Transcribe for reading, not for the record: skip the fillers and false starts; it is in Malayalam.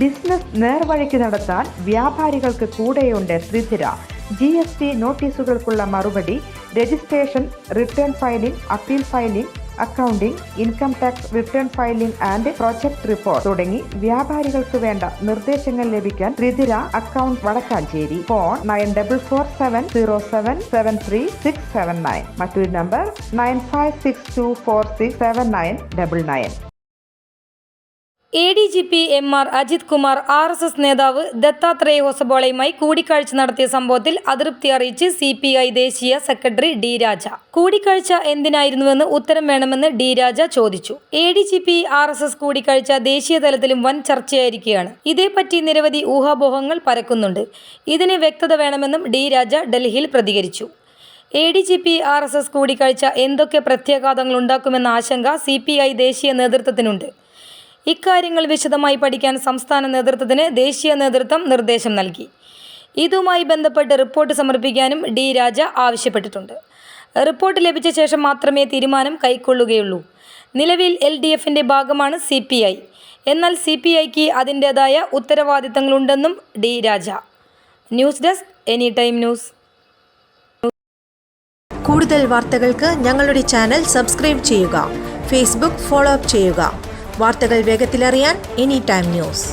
ബിസിനസ് നേർവഴിക്ക് നടത്താൻ വ്യാപാരികൾക്ക് കൂടെയുണ്ട് ശ്രീധര. GST നോട്ടീസുകൾക്കുള്ള മറുപടി, registration, return filing, appeal filing, accounting, income tax return filing and project report തുടങ്ങി വ്യാപാരികൾക്ക് വേണ്ട നിർദ്ദേശങ്ങൾ ലഭിക്കാൻ ശ്രീധര അക്കൗണ്ട് വടക്കാഞ്ചേരി. ഫോൺ 9447077369. മറ്റൊരു number 9562467999. ADGP MR Ajith Kumar RSS നേതാവ് ദത്താത്രേയ ഹൊസബോളയുമായി കൂടിക്കാഴ്ച നടത്തിയ സംഭവത്തിൽ അതൃപ്തി അറിയിച്ച് CPI ദേശീയ സെക്രട്ടറി D രാജ. കൂടിക്കാഴ്ച എന്തിനായിരുന്നുവെന്ന് ഉത്തരം വേണമെന്ന് D രാജ ചോദിച്ചു. ADGP RSS കൂടിക്കാഴ്ച ദേശീയ തലത്തിലും വൻ ചർച്ചയായിരിക്കുകയാണ്. ഇതേപ്പറ്റി നിരവധി ഊഹാപോഹങ്ങൾ പരക്കുന്നുണ്ട്. ഇതിന് വ്യക്തത വേണമെന്നും D രാജ ഡൽഹിയിൽ പ്രതികരിച്ചു. ADGP RSS കൂടിക്കാഴ്ച എന്തൊക്കെ പ്രത്യാഘാതങ്ങൾ ഉണ്ടാക്കുമെന്ന ആശങ്ക CPI ദേശീയ നേതൃത്വത്തിനുണ്ട്. ഇക്കാര്യങ്ങൾ വിശദമായി പഠിക്കാൻ സംസ്ഥാന നേതൃത്വത്തിന് ദേശീയ നേതൃത്വം നിർദ്ദേശം നൽകി. ഇതുമായി ബന്ധപ്പെട്ട് റിപ്പോർട്ട് സമർപ്പിക്കാനും D രാജ ആവശ്യപ്പെട്ടിട്ടുണ്ട്. റിപ്പോർട്ട് ലഭിച്ച ശേഷം മാത്രമേ തീരുമാനം കൈക്കൊള്ളുകയുള്ളൂ. നിലവിൽ LDFന്റെ ഭാഗമാണ് CPI. എന്നാൽ CPIക്ക് അതിൻ്റേതായ ഉത്തരവാദിത്തങ്ങളുണ്ടെന്നും D Raja. News desk any time news. കൂടുതൽ വാർത്തകൾക്ക് ഞങ്ങളുടെ ചാനൽ സബ്സ്ക്രൈബ് ചെയ്യുക. ഫേസ്ബുക്ക് ഫോളോ അപ്പ് ചെയ്യുക. വാർത്തകൾ വേഗത്തിലറിയാൻ എനി ടൈം ന്യൂസ്.